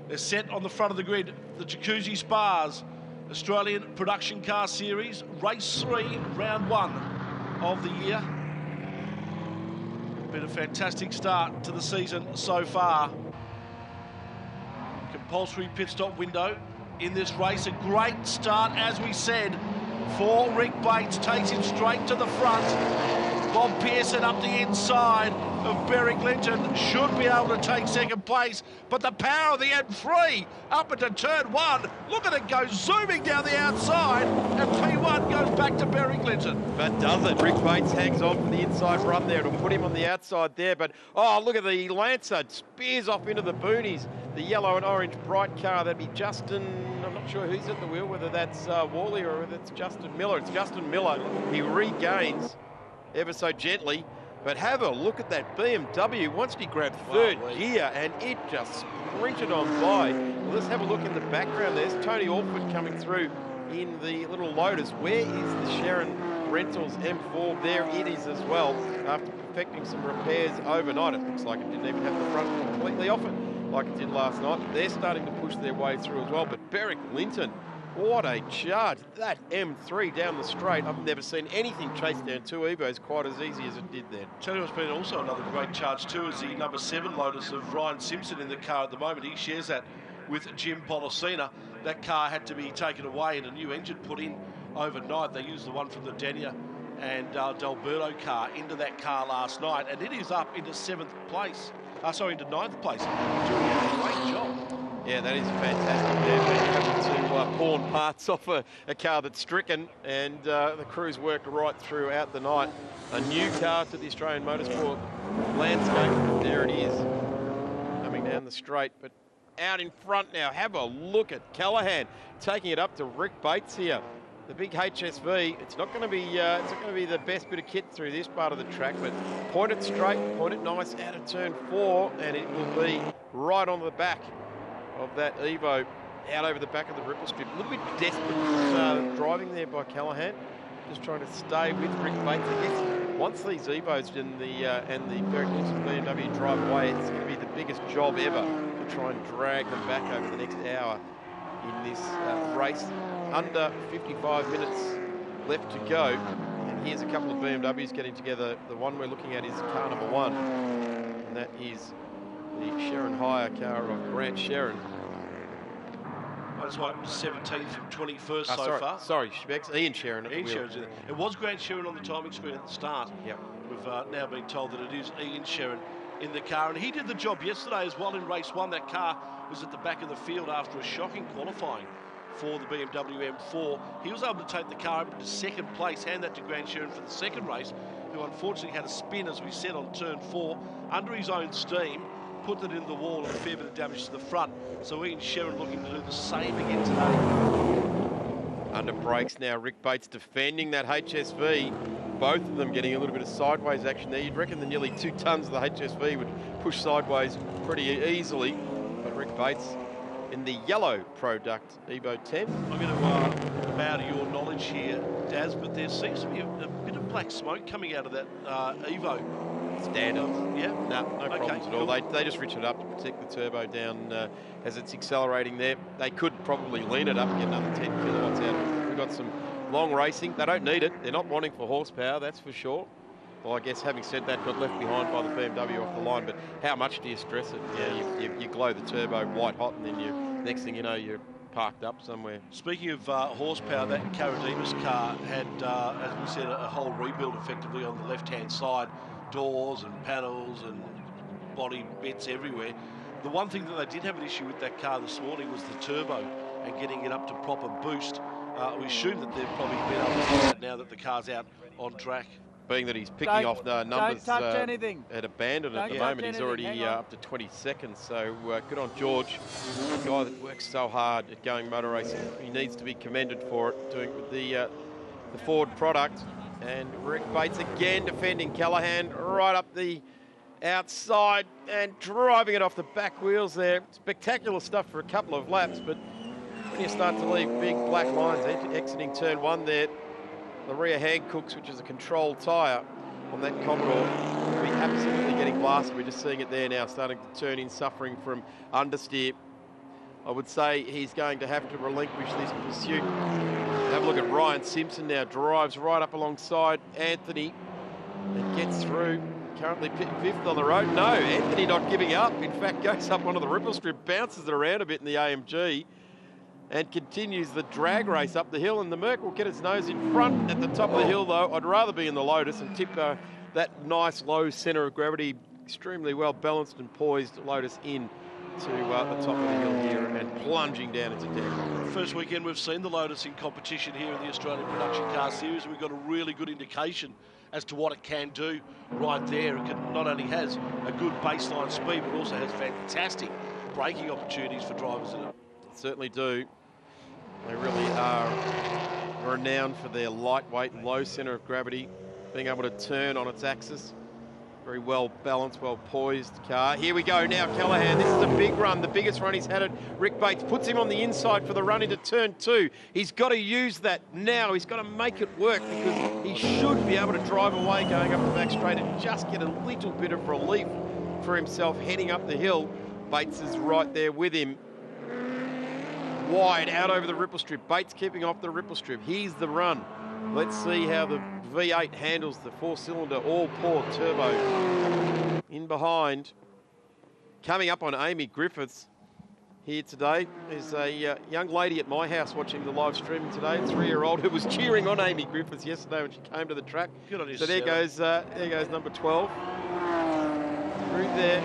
They're set on the front of the grid. The Jacuzzi Spas Australian Production Car Series, Race 3, Round 1 of the year. Been a fantastic start to the season so far. Compulsory pit stop window in this race. A great start, as we said, for Rick Bates. Takes him straight to the front. Bob Pearson up the inside of Berry Clinton should be able to take second place, but the power of the M3 up into turn 1. Look at it go zooming down the outside, and P1 goes back to Berry Clinton. But does it? Rick Bates hangs on for the inside run there. It'll put him on the outside there, but oh, look at the Lancer. Spears off into the boonies. The yellow and orange bright car, that'd be Justin, I'm not sure who's at the wheel, whether that's Worley or whether it's Justin Miller. It's Justin Miller. He regains ever so gently, but have a look at that BMW. Once he grabbed third gear and it just sprinted on by. Well, let's have a look in the background. There's Tony Alford coming through in the little Lotus. Where is the Sharon Rentals M4? There it is as well, after perfecting some repairs overnight. It looks like it didn't even have the front completely off it like it did last night. They're starting to push their way through as well, but Berry Clinton, what a charge. That M3 down the straight. I've never seen anything chase down two Evos quite as easy as it did then. Tell you what's been also another great charge too is the number 7 Lotus of Ryan Simpson in the car at the moment. He shares that with Jim Policina. That car had to be taken away and a new engine put in overnight. They used the one from the Dania and D'Alberto car into that car last night, and it is up into 7th place. Into 9th place. Doing a great job. Yeah, that is fantastic. They're able to pawn parts off a car that's stricken, and the crew's worked right throughout the night. A new car to the Australian motorsport landscape. There it is, coming down the straight, but out in front now. Have a look at Callahan taking it up to Rick Bates here. The big HSV, it's not going to be the best bit of kit through this part of the track, but point it straight, point it nice out of turn 4, and it will be right on the back of that Evo, out over the back of the ripple strip. A little bit desperate driving there by Callahan, just trying to stay with Rick Bates. I guess once these Evos and the Berry Clinton BMW drive away, it's going to be the biggest job ever to try and drag them back over the next hour in this race. Under 55 minutes left to go, and here's a couple of BMWs getting together. The one we're looking at is car number 1, and that is the Sharon Hire car of Grant Sharon. That's like 17th from 21st so far. Sorry, Specs, Ian Sharon. Ian Sharon's in it. It was Grant Sharon on the timing screen at the start. Yep. We've now been told that it is Ian Sharon in the car, and he did the job yesterday as well in race 1. That car was at the back of the field after a shocking qualifying for the BMW M4. He was able to take the car up to 2nd place, hand that to Grant Sharon for the 2nd race, who unfortunately had a spin, as we said, on turn 4 under his own steam, put it in the wall and a fair bit of damage to the front. So Ian Sharon looking to do the same again today. Under brakes now, Rick Bates defending that HSV. Both of them getting a little bit of sideways action there. You'd reckon the nearly 2 tons of the HSV would push sideways pretty easily, but Rick Bates in the yellow product Evo 10. I'm going to bow to your knowledge here, Daz, but there seems to be a bit of black smoke coming out of that Evo. Standard. Yeah? No problems at all. They just ritch it up to protect the turbo down as it's accelerating there. They could probably lean it up and get another 10 kilowatts out of it. We've got some long racing. They don't need it. They're not wanting for horsepower, that's for sure. Well, I guess having said that, got left behind by the BMW off the line, but how much do you stress it? Yeah, you glow the turbo white hot, and then next thing you know, you're parked up somewhere. Speaking of horsepower, that Caradimas car had, as we said, a whole rebuild effectively on the left-hand side. Doors and panels and body bits everywhere. The one thing that they did have an issue with that car this morning was the turbo and getting it up to proper boost. We assume that they've probably been able to do that now that the car's out on track. Being that he's picking off numbers at Abandon at the moment, he's already up to 20 seconds. So good on George, the guy that works so hard at going motor racing. He needs to be commended for it, doing it with the Ford product. And Rick Bates again defending Callahan right up the outside and driving it off the back wheels there. Spectacular stuff for a couple of laps, but when you start to leave big black lines exiting turn 1 there, the rear Hankooks, which is a controlled tyre on that Commodore, will be absolutely getting blasted. We're just seeing it there now, starting to turn in, suffering from understeer. I would say he's going to have to relinquish this pursuit. Have a look at Ryan Simpson now, drives right up alongside Anthony and gets through. Currently fifth on the road. No, Anthony not giving up. In fact, goes up onto the ripple strip, bounces it around a bit in the AMG and continues the drag race up the hill. And the Merc will get its nose in front at the top of the hill, though. I'd rather be in the Lotus and tip that nice low centre of gravity, extremely well balanced and poised Lotus in to the top of the hill here and plunging down into deck. First weekend we've seen the Lotus in competition here in the Australian Production Car Series, and we've got a really good indication as to what it can do right there. It not only has a good baseline speed, but also has fantastic braking opportunities for drivers in it. Certainly do. They really are renowned for their lightweight, low centre of gravity, being able to turn on its axis. Very well balanced, well poised car. Here we go now, Callahan. This is a big run, the biggest run he's had it. Rick Bates puts him on the inside for the run into turn 2. He's got to use that now. He's got to make it work because he should be able to drive away going up the back straight and just get a little bit of relief for himself heading up the hill. Bates is right there with him. Wide out over the ripple strip. Bates keeping off the ripple strip. Here's the run. Let's see how the V8 handles the 4-cylinder all-port turbo. In behind, coming up on Amy Griffiths here today is a young lady at my house watching the live stream today, a 3-year-old who was cheering on Amy Griffiths yesterday when she came to the track. Good on you, so there goes number 12 through there,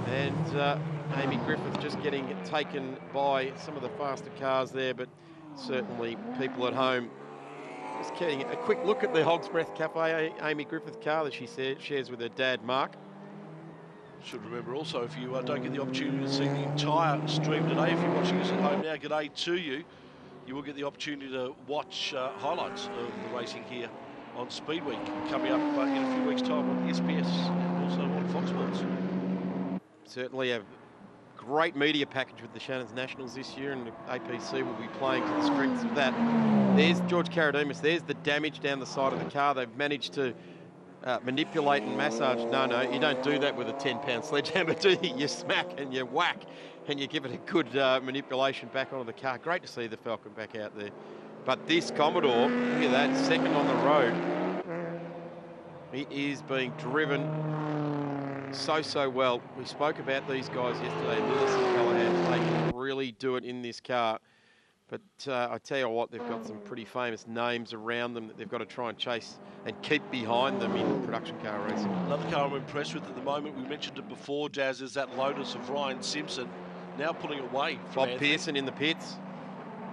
and Amy Griffiths just getting taken by some of the faster cars there, but certainly people at home just getting a quick look at the Hog's Breath Cafe Amy Griffith car that she shares with her dad, Mark. Should remember also, if you don't get the opportunity to see the entire stream today, if you're watching us at home now, g'day to you. You will get the opportunity to watch highlights of the racing here on Speed Week coming up in a few weeks' time on SBS and also on Fox Sports. Certainly a great media package with the Shannons Nationals this year, and the APC will be playing to the strengths of that. There's George Karadimas. There's the damage down the side of the car. They've managed to manipulate and massage. No, you don't do that with a 10-pound sledgehammer, do you? You smack and you whack and you give it a good manipulation back onto the car. Great to see the Falcon back out there. But this Commodore, look at that, second on the road. It is being driven so well. We spoke about these guys yesterday, Lewis and Callahan. They can really do it in this car. But I tell you what, they've got some pretty famous names around them that they've got to try and chase and keep behind them in production car racing. Another car I'm impressed with at the moment, we mentioned it before, Daz, is that Lotus of Ryan Simpson, now pulling away from Bob Anthony. Pearson in the pits.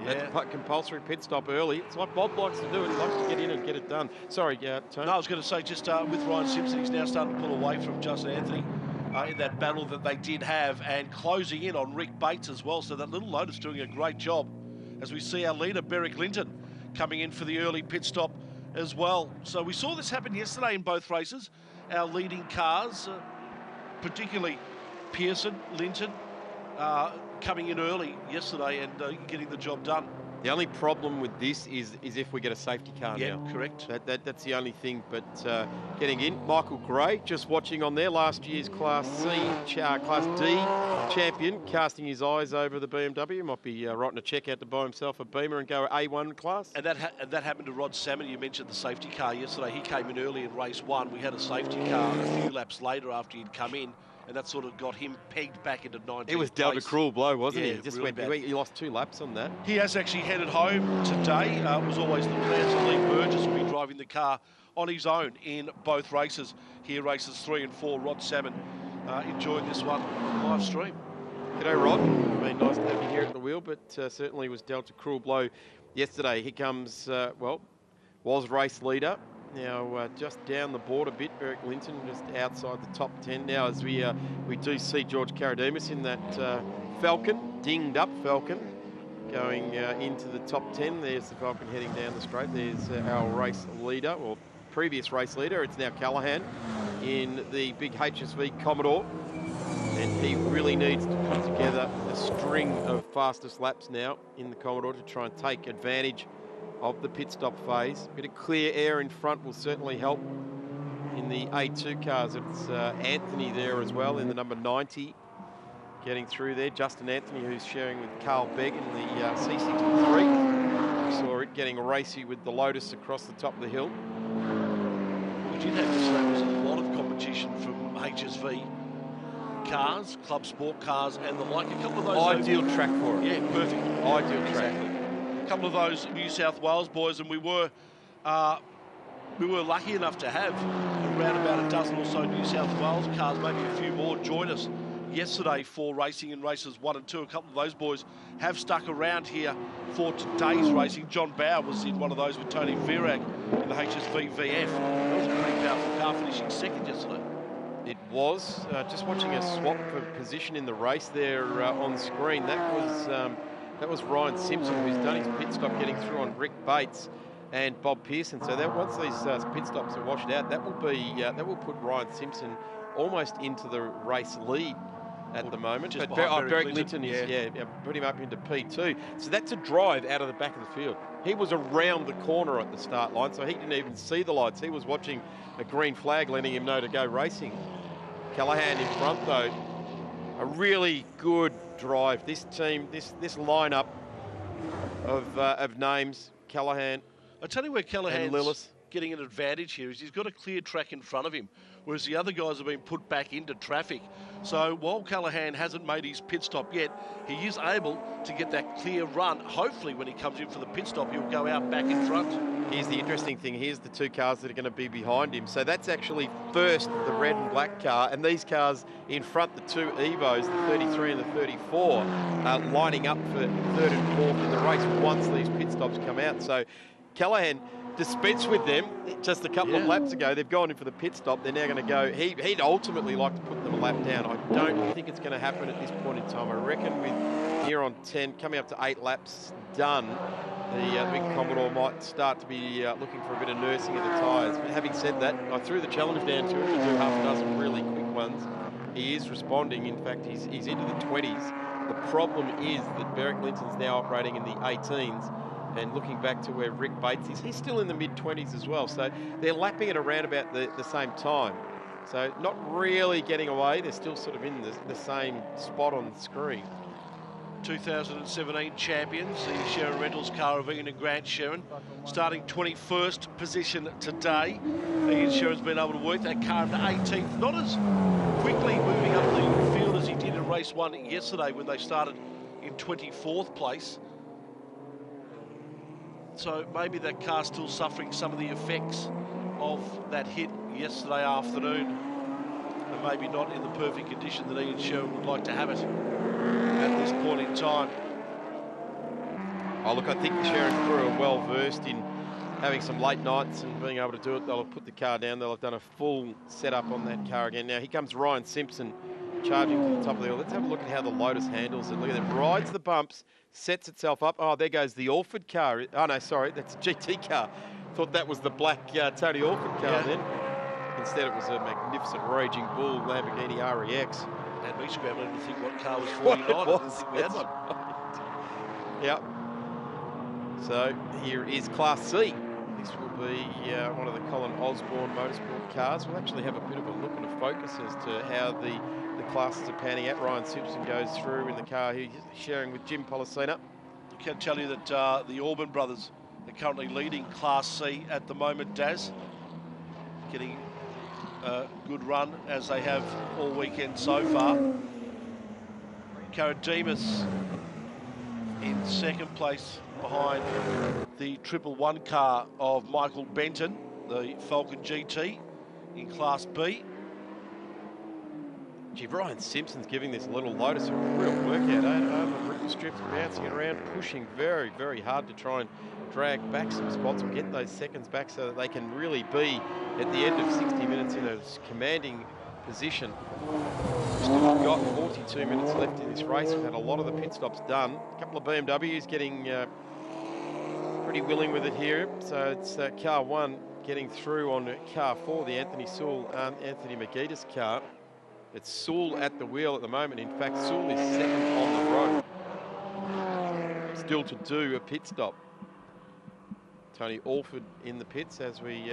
Yeah. That compulsory pit stop early. It's what Bob likes to do. He likes to get in and get it done. Sorry, Tony. No, I was going to say, just with Ryan Simpson, he's now starting to pull away from Justin Anthony in that battle that they did have, and closing in on Rick Bates as well. So that little Lotus doing a great job as we see our leader, Beric Linton, coming in for the early pit stop as well. So we saw this happen yesterday in both races. Our leading cars, particularly Pearson, Linton, coming in early yesterday and getting the job done. The only problem with this is if we get a safety car now. Yeah, correct. That's the only thing, but getting in. Michael Gray, just watching on there, last year's Class D champion, casting his eyes over the BMW. Might be writing a check out to buy himself a Beamer and go A1 class. And that happened to Rod Salmon. You mentioned the safety car yesterday. He came in early in race 1. We had a safety car a few laps later after he'd come in, and that sort of got him pegged back into 19th It was dealt a cruel blow, wasn't yeah, he? Just really went, he lost 2 laps on that. He has actually headed home today. It was always the plan, so Lee Burgess will be driving the car on his own in both races. Here, races 3 and 4, Rod Salmon enjoying this one live stream. G'day, Rod. It's been nice to have you here at the wheel, but certainly was dealt a cruel blow yesterday. Here comes, was race leader. Now just down the board a bit, Beric Linton just outside the top 10 now, as we do see George Karadimas in that Falcon, dinged up Falcon, going into the top 10. There's the Falcon heading down the straight. There's our race leader, or previous race leader. It's now Callahan in the big HSV Commodore, and he really needs to put together a string of fastest laps now in the Commodore to try and take advantage of the pit stop phase. A bit of clear air in front will certainly help. In the A2 cars, it's Anthony there as well in the number 90. getting through there. Justin Anthony, who's sharing with Carl Begg in the C63. We saw it getting racy with the Lotus across the top of the hill. We did have to say there was a lot of competition from HSV cars, club sport cars, and the like. A couple of those ideal track for it. Yeah, perfect. Ideal track. Exactly. A couple of those New South Wales boys, and we were lucky enough to have around about a dozen or so New South Wales cars, maybe a few more, join us yesterday for racing in races 1 and 2. A couple of those boys have stuck around here for today's racing. John Bauer was in one of those with Tony Virag in the HSV VF. That was a pretty powerful car, finishing second yesterday. It was. Just watching a swap for position in the race there on screen. That was Ryan Simpson, who's done his pit stop getting through on Rick Bates and Bob Pearson. So that once these pit stops are washed out, that will put Ryan Simpson almost into the race lead at the moment. But Berwick Linton is put him up into P2. So that's a drive out of the back of the field. He was around the corner at the start line, so he didn't even see the lights. He was watching a green flag letting him know to go racing. Callahan in front though. A really good drive. This team, this lineup of names, Callahan. I tell you where Callahan's getting an advantage here is he's got a clear track in front of him, whereas the other guys have been put back into traffic. So while Callahan hasn't made his pit stop yet, he is able to get that clear run. Hopefully when he comes in for the pit stop, he'll go out back in front. Here's the interesting thing. Here's the two cars that are going to be behind him. So that's actually first, the red and black car, and these cars in front, the two Evos, the 33 and the 34, lining up for third and fourth in the race once these pit stops come out. So Callahan dispensed with them just a couple of laps ago. They've gone in for the pit stop. They're now going to go. He'd ultimately like to put them a lap down. I don't think it's going to happen at this point in time. I reckon with here on 10, coming up to 8 laps done, the big Commodore might start to be looking for a bit of nursing of the tyres. But having said that, I threw the challenge down to him to do half a dozen really quick ones. He is responding. In fact, he's into the 20s. The problem is that Berwick Linton's now operating in the 18s. And looking back to where Rick Bates is, he's still in the mid-20s as well. So they're lapping at around about the same time. So not really getting away. They're still sort of in the same spot on the screen. 2017 champions, the Sherrin Rentals car of Ian and Grant Sherrin, starting 21st position today. Ian Sherrin's been able to work that car into 18th, not as quickly moving up the field as he did in race 1 yesterday when they started in 24th place. So maybe that car's still suffering some of the effects of that hit yesterday afternoon, and maybe not in the perfect condition that Ian Sherrin would like to have it at this point in time. Oh, look, I think the Sherrin crew are well versed in having some late nights and being able to do it. They'll have put the car down. They'll have done a full setup on that car again. Now, here comes Ryan Simpson charging to the top of the hill. Let's have a look at how the Lotus handles it. Look at that. Rides the bumps, sets itself up. Oh, there goes the Alford car. Oh, no, sorry. That's a GT car. Thought that was the black Tony Alford car then. Instead, it was a magnificent Raging Bull Lamborghini REX. And we scrambled to think what car was falling on. I didn't think we had one. Yep. So here is Class C. This will be one of the Colin Osborne Motorsport cars. We'll actually have a bit of a look and a focus as to how the classes are panning out. Ryan Simpson goes through in the car he's sharing with Jim Policina. I can tell you that the Orban brothers are currently leading Class C at the moment, Daz. Getting a good run as they have all weekend so far. Karadimas in second place behind the 111 car of Michael Benton, the Falcon GT in Class B. Gee, Ryan Simpson's giving this little Lotus a real workout, over ripple strips, bouncing it around, pushing very, very hard to try and drag back some spots or get those seconds back so that they can really be at the end of 60 minutes in a commanding position. We've still got 42 minutes left in this race. We've had a lot of the pit stops done. A couple of BMWs getting pretty willing with it here. So it's car 1 getting through on car 4, the Anthony Magidis car. It's Sewell at the wheel at the moment. In fact, Sewell is second on the road. Still to do a pit stop. Tony Alford in the pits, as we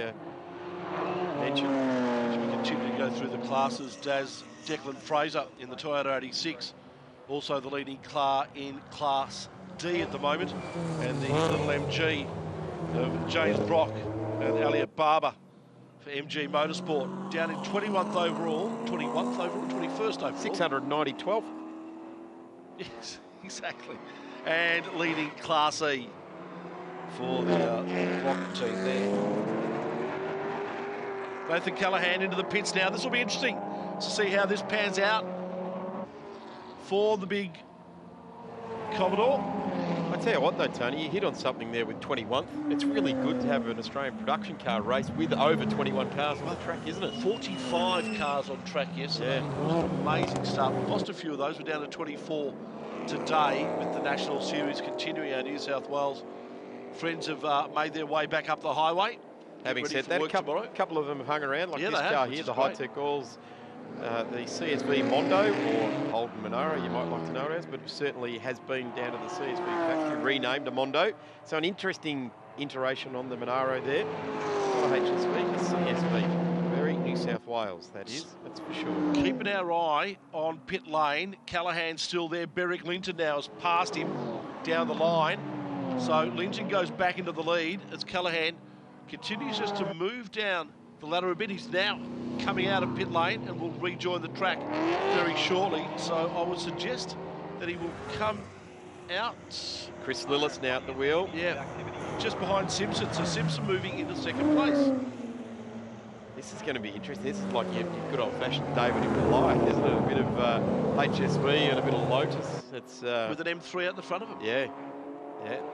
mentioned. As we continue to go through the classes, Daz, Declan Fraser in the Toyota 86 also the leading car in Class D at the moment, and the little MG of James Brock and Elliot Barber for MG Motorsport, down in 21st overall, 21st overall. 690 12th. Yes, exactly. And leading Class E for the Rocket team there. Nathan Callahan into the pits now. This will be interesting to see how this pans out for the big Commodore. I tell you what though, Tony, you hit on something there with 21th. It's really good to have an Australian production car race with over 21 cars on the track, isn't it? 45 cars on track yesterday. Yeah. It was an amazing start. We lost a few of those. We're down to 24 today with the National Series continuing. Our New South Wales friends have made their way back up the highway. Having said that, a couple of them have hung around, like this car here, the High-Tech Oils, the CSV Mondo, or Holden Monaro, you might like to know it as, but it certainly has been down to the CSV factory, renamed a Mondo. So an interesting iteration on the Monaro there. Not a HSV, a CSV. Very New South Wales, that's for sure. Keeping our eye on pit lane. Callahan's still there. Beric Linton now has passed him down the line. So Linton goes back into the lead as Callahan continues just to move down the ladder a bit. He's now coming out of pit lane and will rejoin the track very shortly. So I would suggest that he will come out. Chris Lillis now at the wheel. Yeah, just behind Simpson. So Simpson moving into second place. This is going to be interesting. This is like your good old-fashioned David in Goliath, isn't it? A bit of HSV and a bit of Lotus. It's with an M3 out the front of him. Yeah,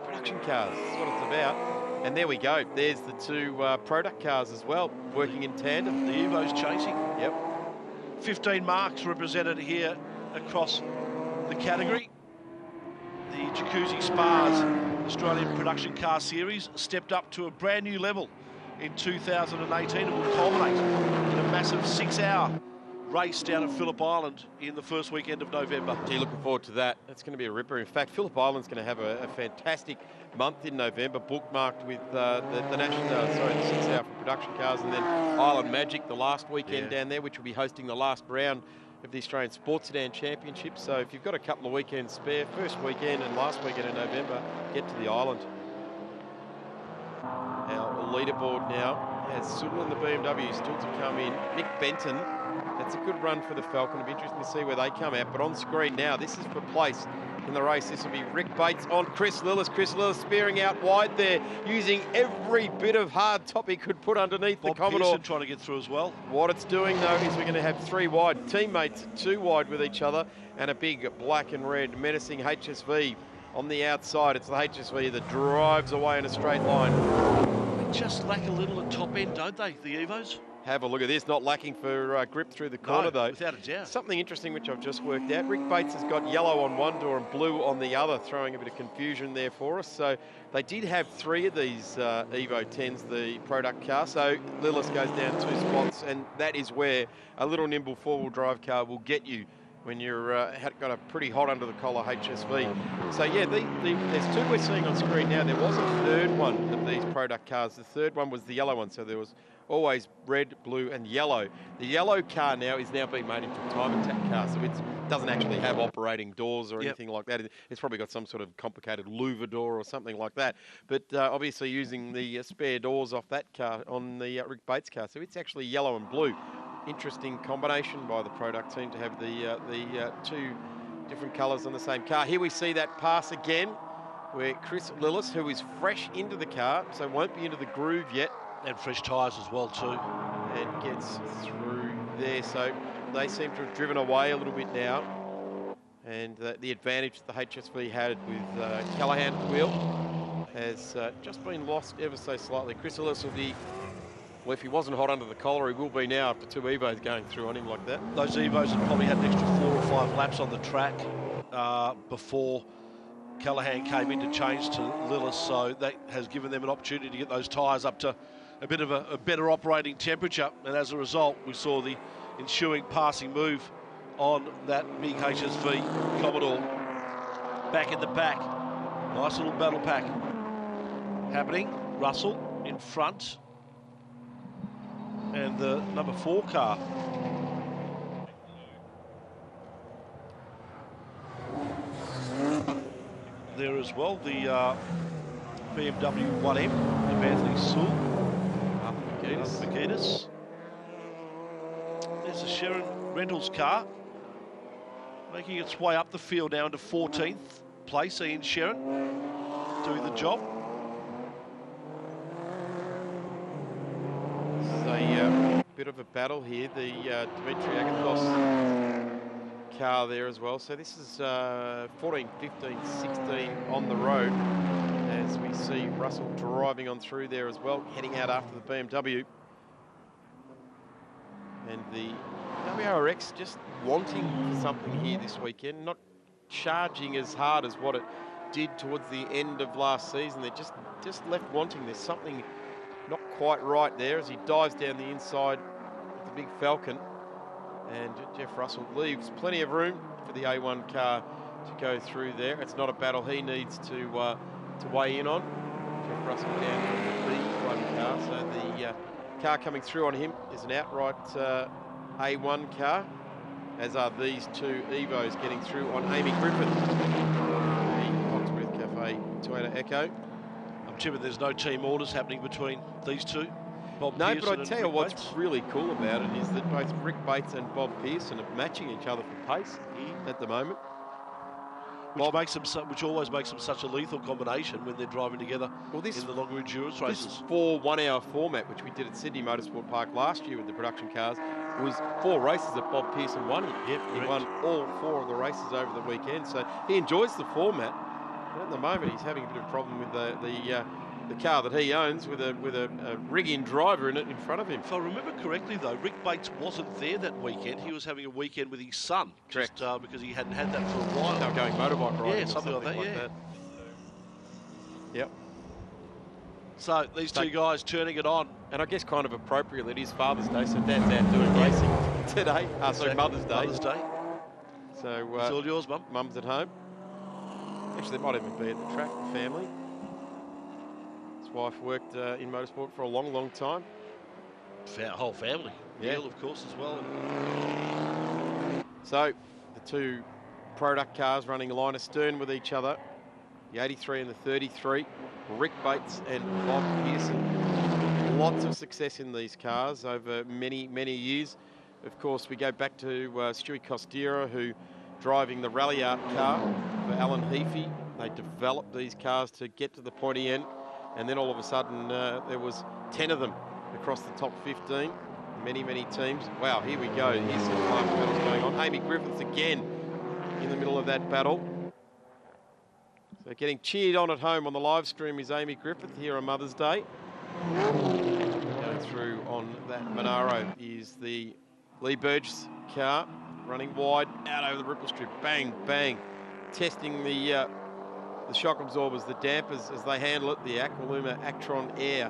production cars. That's what it's about. And there we go. There's the two product cars as well, working in tandem. The Evo's chasing. Yep. 15 marks represented here across the category. The Jacuzzi Spas Australian Production Car Series stepped up to a brand new level in 2018 and will culminate in a massive 6-hour race down at Phillip Island in the first weekend of November. Gee, looking forward to that. That's going to be a ripper. In fact, Phillip Island's going to have a fantastic month in November, bookmarked with the 6-hour for production cars, and then Island Magic the last weekend down there, which will be hosting the last round of the Australian Sports Sedan Championship. So if you've got a couple of weekends spare, first weekend and last weekend in November, get to the island. Our leaderboard now has Suttle and the BMW still to come in. Nick Benton, that's a good run for the Falcon. It'll be interesting to see where they come out. But on screen now, this is for place in the race. This will be Rick Bates on Chris Lillis. Chris Lillis spearing out wide there, using every bit of hard top he could put underneath the Commodore. Pearson trying to get through as well. What it's doing, though, is we're going to have 3 wide. Teammates 2 wide with each other, and a big black and red menacing HSV on the outside. It's the HSV that drives away in a straight line. They just lack a little at top end, don't they, the Evos? Have a look at this, not lacking for grip through the corner, though. Without a doubt. Something interesting which I've just worked out. Rick Bates has got yellow on one door and blue on the other, throwing a bit of confusion there for us. So they did have 3 of these Evo 10s, the product car. So Lillis goes down 2 spots, and that is where a little nimble 4-wheel drive car will get you when you're got a pretty hot under the collar HSV. So yeah, there's 2 we're seeing on screen now. There was a 3rd one of these product cars. The 3rd one was the yellow one. So there was always red, blue and yellow. The yellow car now is being made into a time attack car, so it doesn't actually have operating doors or anything like that. It's probably got some sort of complicated louver door or something like that. But obviously using the spare doors off that car on the Rick Bates car, so it's actually yellow and blue. Interesting combination by the product team to have the 2 different colours on the same car. Here we see that pass again, where Chris Lillis, who is fresh into the car, so won't be into the groove yet. And fresh tyres as well too. And gets through there. So they seem to have driven away a little bit now. And the advantage the HSV had with Callahan at the wheel has just been lost ever so slightly. Chris Lillis will be, well, if he wasn't hot under the collar, he will be now after 2 Evos going through on him like that. Those Evos have probably had an extra 4 or 5 laps on the track before Callahan came in to change to Lillis, so that has given them an opportunity to get those tyres up to a bit of a better operating temperature, and as a result we saw the ensuing passing move on that big HSV Commodore. Back in the pack, nice little battle pack happening. Russell in front, and the number 4 car there as well. The BMW 1M of Anthony Sewell. Margitas. There's a Sharon Reynolds car making its way up the field now into 14th place. Ian Sharon doing the job. A bit of a battle here. The Dimitri Agathos car there as well. So this is 14, 15, 16 on the road as we see Russell driving on through there as well, heading out after the BMW. And the WRX just wanting something here this weekend, not charging as hard as what it did towards the end of last season. They're just left wanting. There's something not quite right there as he dives down the inside with the big Falcon. And Jeff Russell leaves plenty of room for the A1 car to go through there. It's not a battle he needs to weigh in on. Jeff Russell down from the B1 car. So the car coming through on him is an outright A1 car, as are these two Evos getting through on Amy Griffith. The Hawksworth Cafe Toyota Echo. I'm sure there's no team orders happening between these two. Bob no, Pearson but I tell you what's really cool about it is that both Rick Bates and Bob Pearson are matching each other for pace at the moment. Which always makes them such a lethal combination when they're driving together in the longer endurance races. This 4 1-hour format, which we did at Sydney Motorsport Park last year with the production cars, was 4 races that Bob Pearson won. He won all 4 of the races over the weekend, so he enjoys the format. But at the moment, he's having a bit of a problem with the car that he owns with a rig-in driver in it in front of him. If I remember correctly, though, Rick Bates wasn't there that weekend. He was having a weekend with his son. Correct. Just, because he hadn't had that for a while. They were going motorbike riding. Yeah, something like that. Yep. So these two guys turning it on. And I guess kind of appropriately, it is Father's Day, so Dad's out doing racing today. Sorry, Mother's Day. Mother's Day. So it's all yours, Mum. Mum's at home. Actually, they might even be at the track, the family. His wife worked in motorsport for a long, long time. Whole family. Yeah. Neil, of course, as well. So the two product cars running line astern with each other. The 83 and the 33. Rick Bates and Bob Pearson. Lots of success in these cars over many, many years. Of course, we go back to Stewie Costiera, who driving the Rally Art car for Alan Heafy. They developed these cars to get to the pointy end, and then all of a sudden there was 10 of them across the top 15. Many, many teams. Wow, here we go. Here's some climb battles going on. Amy Griffiths again in the middle of that battle. So getting cheered on at home on the live stream is Amy Griffith here on Mother's Day. Going through on that Monaro is the Lee Burgess car, running wide out over the ripple strip. Bang, bang. Testing the shock absorbers, the dampers as they handle it. The Aqualuma Actron Air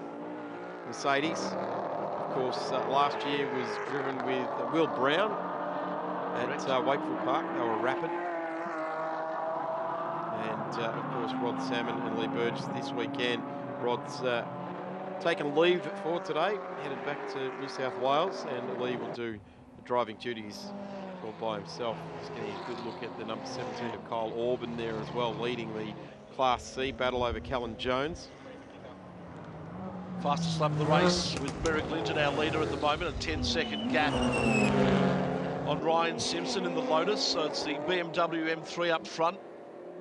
Mercedes. Of course, last year was driven with Will Brown at Wakefield Park. They were rapid. And of course, Rod Salmon and Lee Burgess this weekend. Rod's taken leave for today, headed back to New South Wales, and Lee will do the driving duties all by himself. Just getting a good look at the number 17 of Kyle Orban there as well, leading the Class C battle over Callan Jones. Fastest lap of the race with Merrick Linton, our leader at the moment, a 10-second gap on Ryan Simpson in the Lotus. So it's the BMW M3 up front,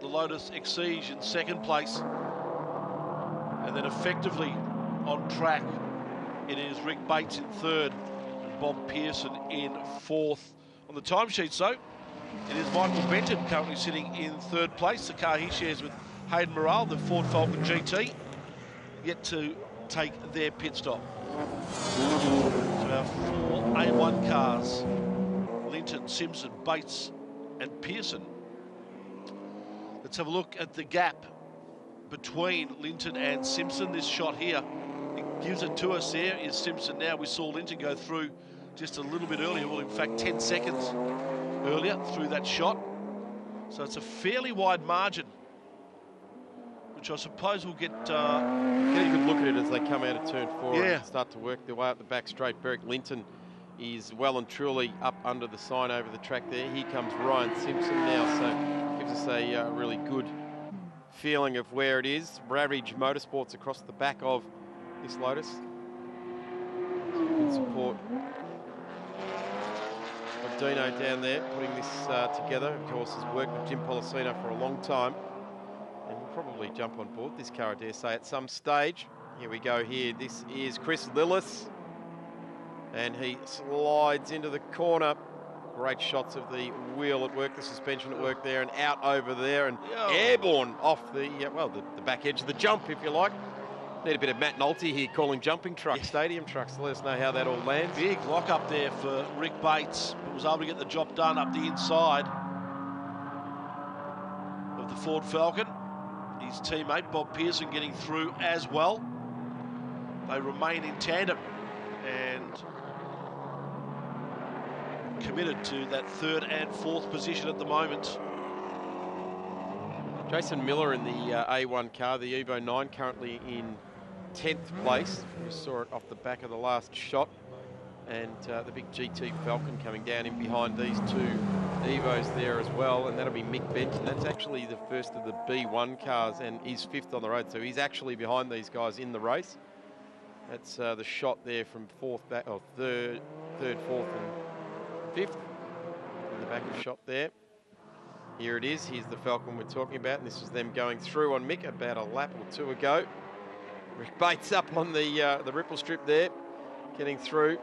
the Lotus Exige in second place, and then effectively on track it is Rick Bates in third and Bob Pearson in fourth. On the timesheet, so it is Michael Benton currently sitting in third place, the car he shares with Hayden Morale, the Ford Falcon GT, yet to take their pit stop. So our 4 A1 cars, Linton, Simpson, Bates and Pearson. Let's have a look at the gap between Linton and Simpson. This shot here, it gives it to us. There is Simpson now. We saw Linton go through just a little bit earlier, well in fact 10 seconds earlier through that shot. So it's a fairly wide margin, which I suppose will get a good look at it as they come out of turn 4 yeah, and start to work their way up the back straight. Beric Linton is well and truly up under the sign over the track there. Here comes Ryan Simpson now, so gives us a really good feeling of where it is. Ravage Motorsports across the back of this Lotus. Good support of Dino down there, putting this together. Of course, has worked with Jim Policino for a long time. And will probably jump on board this car, I dare say, at some stage. Here we go here. This is Chris Lillis. And he slides into the corner. Great shots of the wheel at work, the suspension at work there, and out over there, and airborne off the, well, the back edge of the jump, if you like. Need a bit of Matt Nolte here calling jumping trucks, stadium trucks, to let us know how that all lands. Big lock up there for Rick Bates, but was able to get the job done up the inside of the Ford Falcon. His teammate Bob Pearson getting through as well. They remain in tandem and committed to that third and fourth position at the moment. Jason Miller in the A1 car, the Evo 9, currently in 10th place. We saw it off the back of the last shot. And the big GT Falcon coming down in behind these two Evos there as well. And that'll be Mick Benton. That's actually the first of the B1 cars and he's 5th on the road. So he's actually behind these guys in the race. That's the shot there from third, 4th and 5th. In the back of shot there. Here it is. Here's the Falcon we're talking about. And this is them going through on Mick about a lap or two ago. Rick Bates up on the ripple strip there, getting through.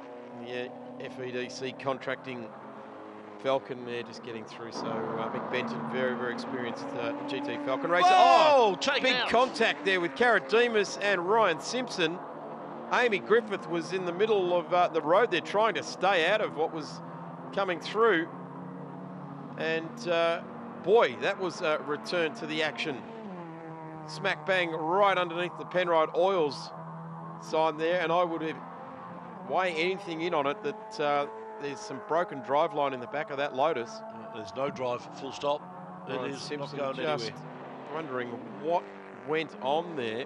The FEDC contracting Falcon there, just getting through. So Mick Benton, very, very experienced GT Falcon racer. Oh, big contact there with Cara Demas and Ryan Simpson. Amy Griffith was in the middle of the road there, trying to stay out of what was coming through. And boy, that was a return to the action. Smack bang right underneath the Penrite Oils sign there, and I would have weigh anything in on it that there's some broken driveline in the back of that Lotus. There's no drive, full stop. It is Simpson not going just anywhere. Wondering what went on there.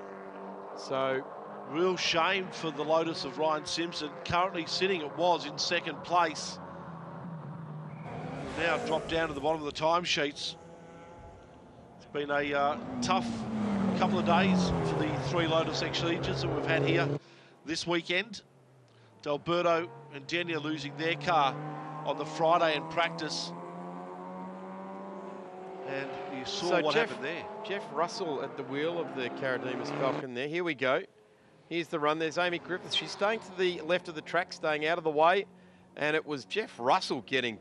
So real shame for the Lotus of Ryan Simpson, currently sitting, it was, in second place. Now dropped down to the bottom of the timesheets. It's been a tough couple of days for the three Lotus Exeges that we've had here this weekend. D'Alberto and Denia losing their car on the Friday in practice. And you saw what happened there. Jeff Russell at the wheel of the Cara Demas Falcon there. Here we go. Here's the run. There's Amy Griffith. She's staying to the left of the track, staying out of the way. And it was Jeff Russell getting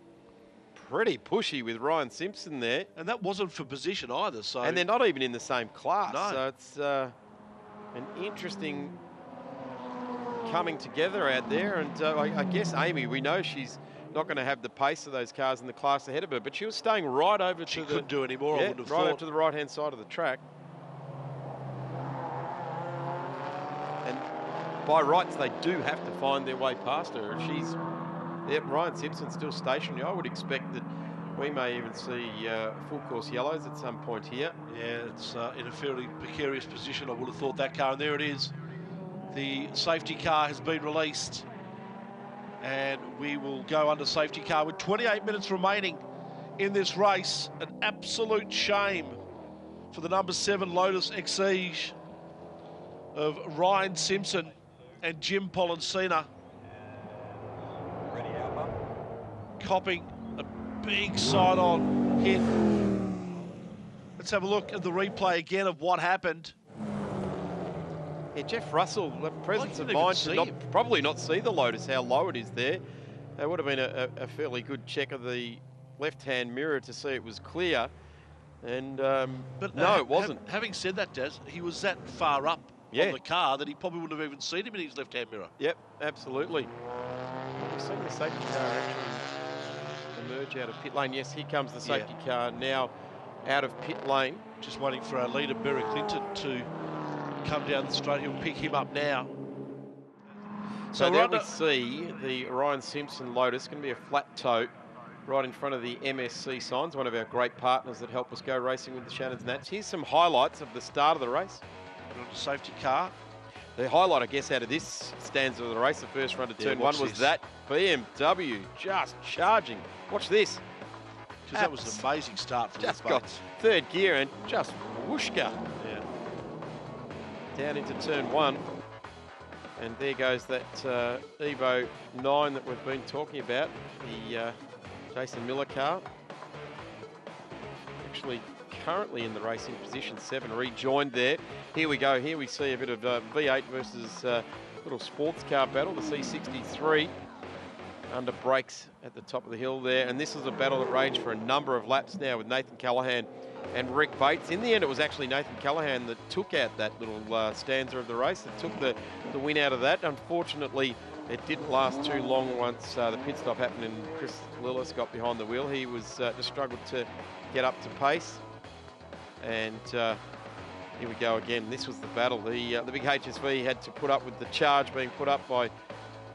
pretty pushy with Ryan Simpson there. And that wasn't for position either. So. And they're not even in the same class. No. So it's an interesting coming together out there. And I guess Amy, we know she's not going to have the pace of those cars in the class ahead of her, but she was staying right over she to couldn't do any more, I would have right thought. over to the right-hand side of the track. And by rights, they do have to find their way past her. She's, Ryan Simpson's still stationary. I would expect that we may even see full course yellows at some point here. Yeah, it's in a fairly precarious position. I would have thought that car, and there it is. The safety car has been released, and we will go under safety car with 28 minutes remaining in this race. An absolute shame for the number 7 Lotus Exige of Ryan Simpson and Jim Policino. Copping a big side-on hit. Let's have a look at the replay again of what happened. Yeah, Jeff Russell, the presence of mind to probably not see the Lotus, how low it is there. It would have been a fairly good check of the left-hand mirror to see it was clear. And but no, it wasn't. Having said that, Daz, he was that far up on the car that he probably wouldn't have even seen him in his left-hand mirror. Yep, absolutely. We've seen the safety car actually emerge out of pit lane. Yes, here comes the safety car now out of pit lane. Just waiting for our leader, Barry Clinton, to come down the straight. He'll pick him up now. So there we see the Ryan Simpson Lotus, going to be a flat tow right in front of the MSC signs, one of our great partners that help us go racing with the Shannons Nats. Here's some highlights of the start of the race. Safety car. The highlight, I guess, out of this stanza of the race, the first run to turn one, was that BMW just charging. Watch this. Because that was an amazing start for just the got Bates. third gear and just whooshka Yeah. down into turn 1. And there goes that Evo 9 that we've been talking about, the Jason Miller car. Actually currently in the race in position 7, rejoined there. Here we go, here we see a bit of V8 versus little sports car battle, the C63 under brakes at the top of the hill there. And this is a battle that raged for a number of laps now with Nathan Callaghan and Rick Bates. In the end, it was actually Nathan Callaghan that took out that little stanza of the race, that took the win out of that. Unfortunately, it didn't last too long once the pit stop happened and Chris Lillis got behind the wheel. He was just struggled to get up to pace. And here we go again. This was the battle. The big HSV had to put up with the charge being put up by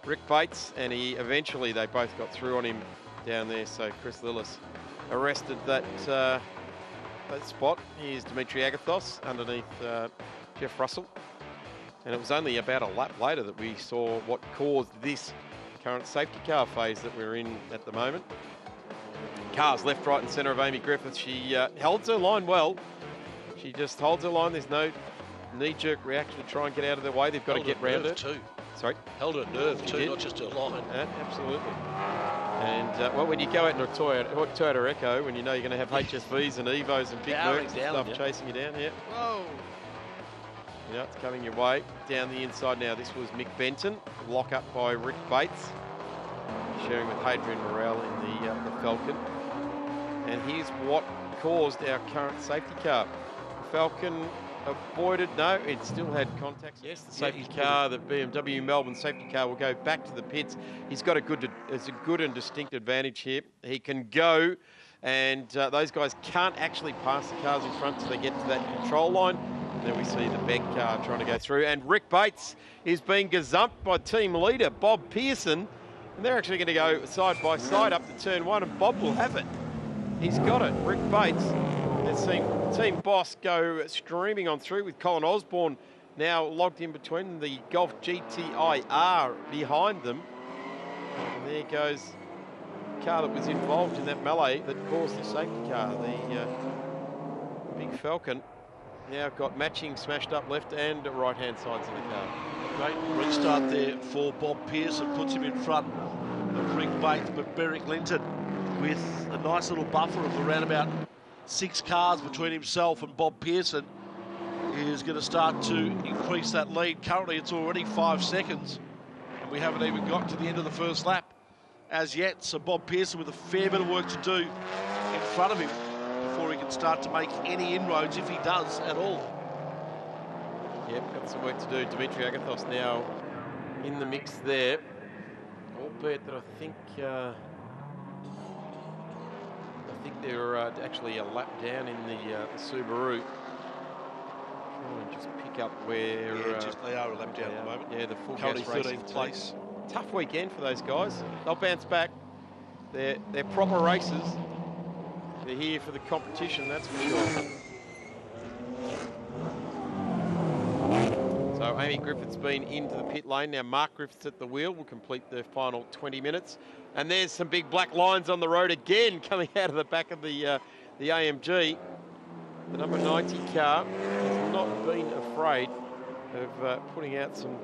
Rick Bates, and eventually they both got through on him down there. So Chris Lillis arrested that spot. Here's Dimitri Agathos underneath Jeff Russell. And it was only about a lap later that we saw what caused this current safety car phase that we're in at the moment. Cars left, right and centre of Amy Griffiths. She holds her line well. She just holds her line. There's no knee-jerk reaction to try and get out of their way. They've got to get round it. Too. Sorry? Held her nerve too, not just her line. Absolutely. And, well, when you go out in a Toyota Echo, when you know you're going to have HSVs and Evos and big Mercs and stuff chasing you down here. Whoa! You know, it's coming your way. Down the inside now, this was Mick Benton. Lock up by Rick Bates. Sharing with Hadrian Morel in the Falcon. And here's what caused our current safety car. The Falcon avoided, no, it still had contacts. Yes, the safety car, the BMW Melbourne safety car will go back to the pits. He's got a good and distinct advantage here. He can go, and those guys can't actually pass the cars in front until they get to that control line. And then we see the Begg car trying to go through. And Rick Bates is being gazumped by team leader Bob Pearson. And they're actually going to go side by side up to turn 1, and Bob will have it. He's got it. Rick Bates has seen team boss go streaming on through with Colin Osborne now logged in between the Golf GTI-R behind them. And there goes the car that was involved in that melee that caused the safety car, the big Falcon. Now got matching smashed up left and right hand sides of the car. Great restart there for Bob Pearson, puts him in front of Rick Bates, but Beric Linton with a nice little buffer of around about 6 cars between himself and Bob Pearson is going to start to increase that lead. Currently it's already 5 seconds and we haven't even got to the end of the first lap as yet. So Bob Pearson with a fair bit of work to do in front of him before he can start to make any inroads, if he does at all. Yep, got some work to do. Dimitri Agathos now in the mix there, albeit that I think they're actually a lap down in the Subaru. Trying to just pick up where... they are a lap down at the moment. Yeah, the full currently gas 13th place. Tough weekend for those guys. They'll bounce back. They're proper races. They're here for the competition, that's for sure. So Amy Griffith's been into the pit lane. Now Mark Griffiths at the wheel will complete the final 20 minutes. And there's some big black lines on the road again coming out of the back of the AMG. The number 90 car has not been afraid of putting out some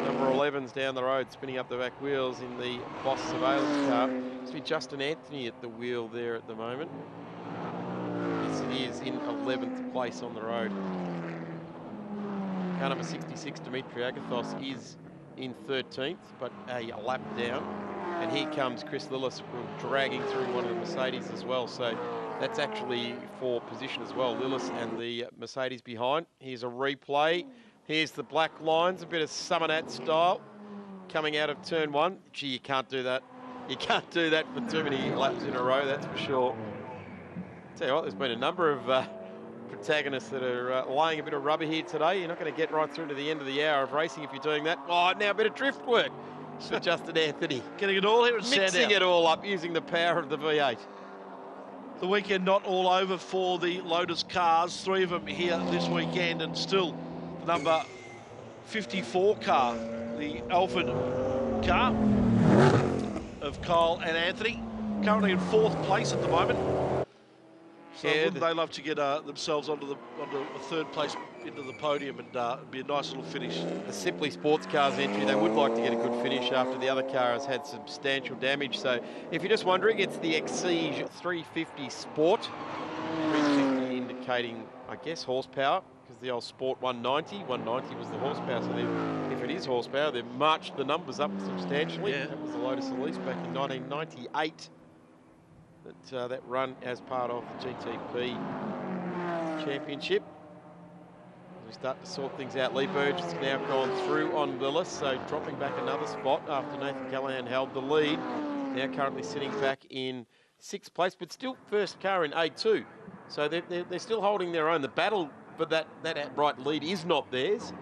number 11s down the road, spinning up the back wheels in the Boss Surveillance car. Must be Justin Anthony at the wheel there at the moment. Yes, it is in 11th place on the road. Car number 66, Dimitri Agathos, is in 13th, but a lap down. And here comes Chris Lillis dragging through one of the Mercedes as well. So that's actually for position as well. Lillis and the Mercedes behind. Here's a replay. Here's the black lines, a bit of Summonat style coming out of turn 1. Gee, you can't do that. You can't do that for too many laps in a row, that's for sure. Tell you what, there's been a number of protagonists that are laying a bit of rubber here today. You're not going to get right through to the end of the hour of racing if you're doing that. Oh, now a bit of drift work for Justin Anthony. Getting it all here at Sandown. Mixing it all up using the power of the V8. The weekend not all over for the Lotus cars. 3 of them here this weekend, and still the number 54 car, the Alford car of Kyle and Anthony, currently in 4th place at the moment. So Yeah, wouldn't they love to get themselves onto a 3rd place into the podium, and be a nice little finish. The Simply Sports Cars entry, they would like to get a good finish after the other car has had substantial damage. So if you're just wondering, it's the Exige 350 Sport. 350 indicating, I guess, horsepower, because the old Sport 190 was the horsepower. So if it is horsepower, they've marched the numbers up substantially. Yeah. That was the Lotus Elise back in 1998. That run as part of the GTP Championship. As we start to sort things out, Lee Burge has now gone through on Lillis, so dropping back another spot after Nathan Callahan held the lead. Now currently sitting back in 6th place, but still first car in A2. So they're still holding their own. The battle for that outright lead is not theirs.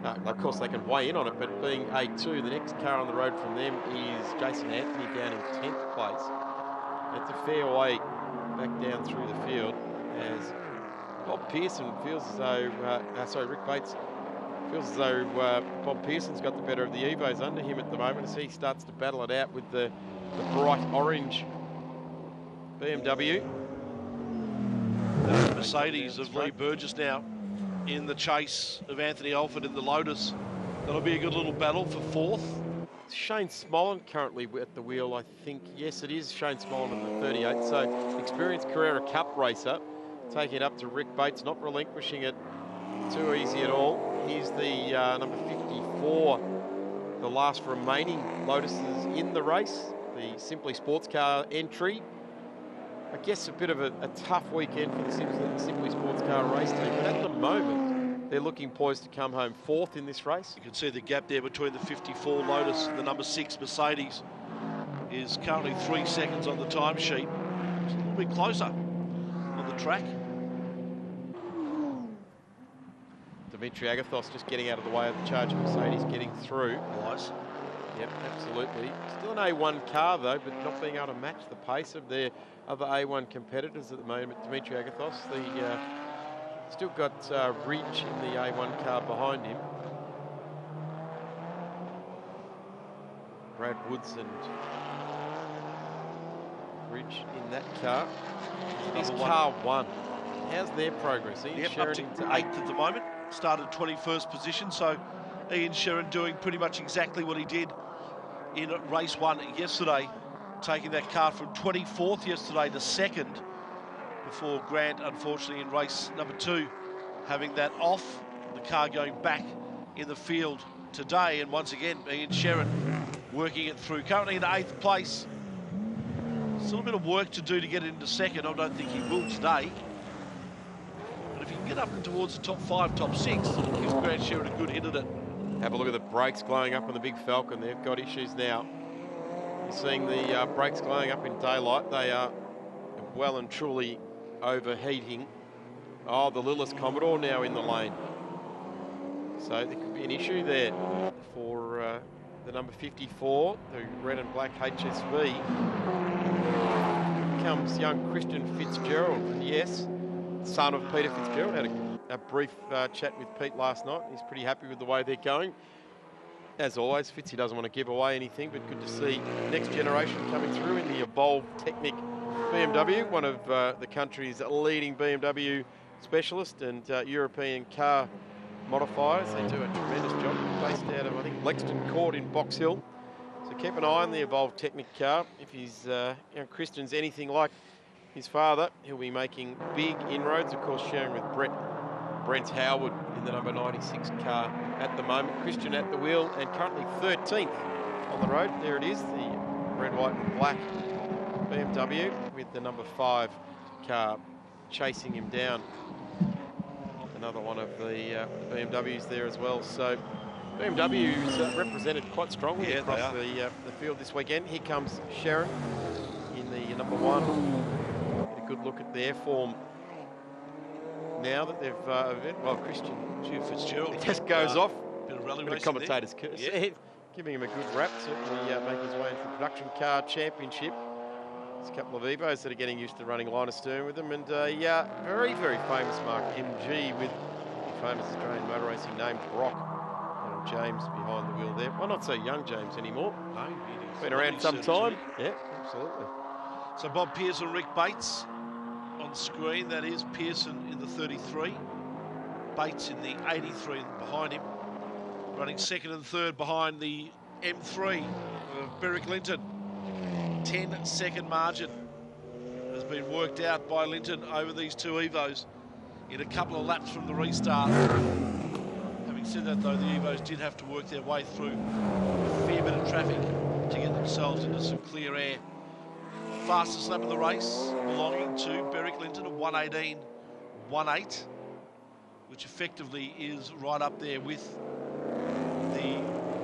Of course, they can weigh in on it, but being A2, the next car on the road from them is Jason Anthony down in 10th place. It's a fair way back down through the field as Bob Pearson feels as though, Rick Bates feels as though Bob Pearson's got the better of the Evos under him at the moment as he starts to battle it out with the bright orange BMW. Mercedes of Lee Burgess now in the chase of Anthony Alford in the Lotus. That'll be a good little battle for 4th. Shane Smollen currently at the wheel, I think. Yes, it is Shane Smollen in the 38. So experienced Carrera Cup racer, taking it up to Rick Bates, not relinquishing it too easy at all. He's the number 54, the last remaining Lotuses in the race, the Simply Sports Car entry. I guess a bit of a tough weekend for the Simply Sports Car race team, but at the moment, they're looking poised to come home 4th in this race. You can see the gap there between the 54 Lotus and the number 6 Mercedes is currently 3 seconds on the timesheet. It's a little bit closer on the track. Dimitri Agathos just getting out of the way of the charging Mercedes, getting through. Wise. Yep, absolutely. Still an A1 car though, but not being able to match the pace of their other A1 competitors at the moment. Dimitri Agathos, still got Ridge in the A1 car behind him. Brad Woods and Ridge in that car. It is car 1. How's their progress? Ian Sherrin up to 8th at the moment. Started 21st position, so Ian Sherrin doing pretty much exactly what he did in race 1 yesterday, taking that car from 24th yesterday to 2nd, before Grant, unfortunately, in race number 2, having that off, the car going back in the field today. And once again, Ian Sherrin working it through, currently in 8th place. Still a bit of work to do to get into 2nd. I don't think he will today. But if he can get up towards the top 5, top 6, it'll give Grant Sherrin a good hit at it. Have a look at the brakes glowing up on the big Falcon. They've got issues now. You're seeing the brakes glowing up in daylight. They are well and truly overheating. Oh, the Lillis Commodore now in the lane. So there could be an issue there for the number 54, the red and black HSV. Here comes young Christian Fitzgerald, and yes, son of Peter Fitzgerald. Had a brief chat with Pete last night. He's pretty happy with the way they're going. As always, Fitzy doesn't want to give away anything, but good to see next generation coming through in the Evolve Technic BMW, one of the country's leading BMW specialists and European car modifiers. They do a tremendous job, based out of, I think, Lexington Court in Box Hill. So keep an eye on the Evolve Technic car. If he's, Christian's anything like his father, he'll be making big inroads, of course, sharing with Brent Howard in the number 96 car at the moment. Christian at the wheel and currently 13th on the road. There it is, the red, white and black BMW with the number 5 car chasing him down. Another one of the BMWs there as well. So BMW's represented quite strongly across the field this weekend. Here comes Sherrin in the number 1. Get a good look at their form now that they've Christian Fitzgerald. It just goes off. Bit of rally Bit of commentator's curse. Yeah. Giving him a good rap. Certainly making his way into the production car championship. There's a couple of Evos that are getting used to running line of stern with them, and very, very famous Mark MG with the famous Australian motor racing name Brock. Young James behind the wheel there. Well, not so young James anymore. No, been around some time. Yeah, absolutely. So Bob Pearson, Rick Bates on screen. That is Pearson in the 33. Bates in the 83 behind him. Running second and third behind the M3 of Berwick Linton. 10-second margin has been worked out by Linton over these two Evos in a couple of laps from the restart. Having said that, though, the Evos did have to work their way through a fair bit of traffic to get themselves into some clear air. Fastest lap of the race belonging to Berwick Linton of 1:18.18, which effectively is right up there with the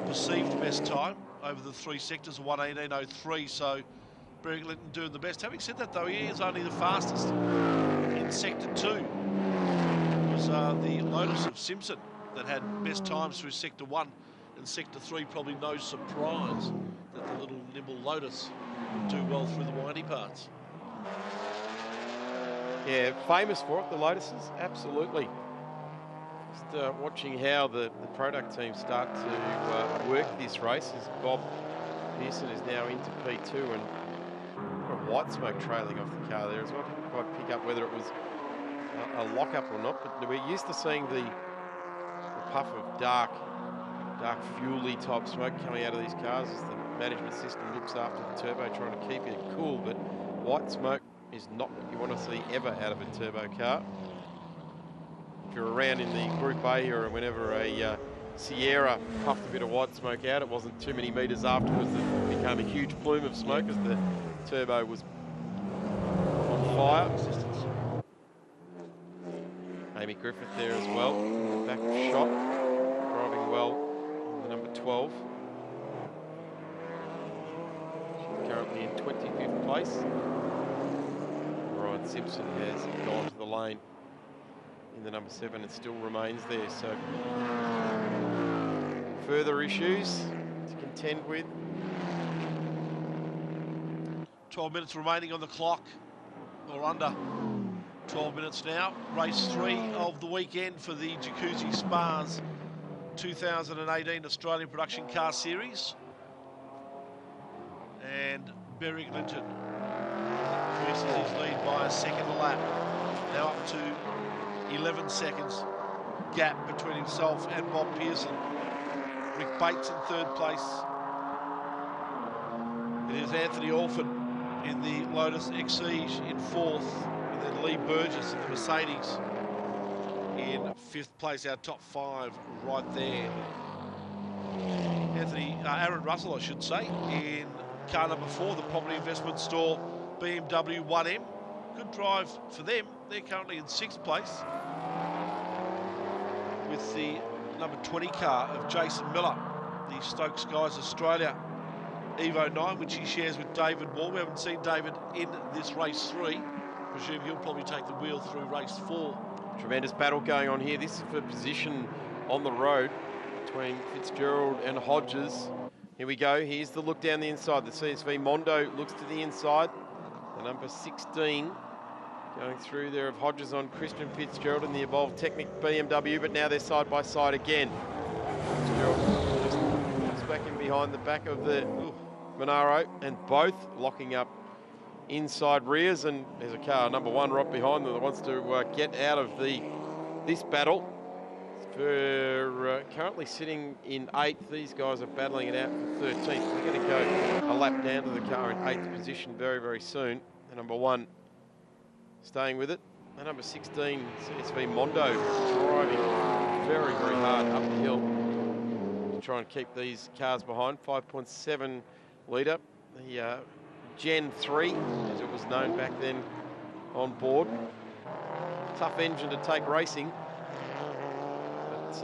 perceived best time over the three sectors of 1:18.03. So Berwick Linton doing the best. Having said that, though, he is only the fastest in sector 2. It was the Lotus of Simpson that had best times through sector 1 and sector 3. Probably no surprise that the little nimble Lotus would do well through the windy parts. Yeah, famous for it, the Lotuses, absolutely. Just watching how the product team start to work this race as Bob Pearson is now into P2 and white smoke trailing off the car there as well. I didn't quite pick up whether it was a lock-up or not, but we're used to seeing the puff of dark fuel-y type smoke coming out of these cars as the management system looks after the turbo, trying to keep it cool, but white smoke is not what you want to see ever out of a turbo car. If you're around in the Group A or whenever a Sierra puffed a bit of white smoke out, it wasn't too many metres afterwards that it became a huge plume of smoke as the turbo was on fire. Amy Griffith there as well, in the back of shot, driving well, the number 12. She's currently in 25th place. Ryan Simpson has gone to the lane in the number 7 and still remains there. So further issues to contend with. 12 minutes remaining on the clock, or under 12 minutes now. Race 3 of the weekend for the Jacuzzi Spas 2018 Australian Production Car Series. And Berwick Linton increases his lead by a second a lap. Now up to 11 seconds gap between himself and Bob Pearson. Rick Bates in third place. It is Anthony Orphan in the Lotus Exige in fourth. And then Lee Burgess in the Mercedes in fifth place. Our top 5 right there. Aaron Russell, I should say, in car number 4, the Property Investment Store BMW 1M. Good drive for them. They're currently in 6th place with the number 20 car of Jason Miller, the Stoke Skies Australia Evo 9, which he shares with David Wall. We haven't seen David in this race 3. Presume he'll probably take the wheel through race 4. Tremendous battle going on here. This is for position on the road between Fitzgerald and Hodges. Here we go. Here's the look down the inside. The CSV Mondo looks to the inside. The number 16 going through there of Hodges on Christian Fitzgerald in the Evolved Technic BMW, but now they're side by side again. Fitzgerald just comes back in behind the back of the Monaro, and both locking up inside rears, and there's a car number 1 right behind them that wants to get out of this battle. For currently sitting in 8th, these guys are battling it out for 13th. They're going to go a lap down to the car in 8th position very, very soon. The number 1 staying with it. The number 16, CSV Mondo, driving very, very hard up the hill to try and keep these cars behind. 5.7 litre. The Gen 3, as it was known back then, on board. Tough engine to take racing. But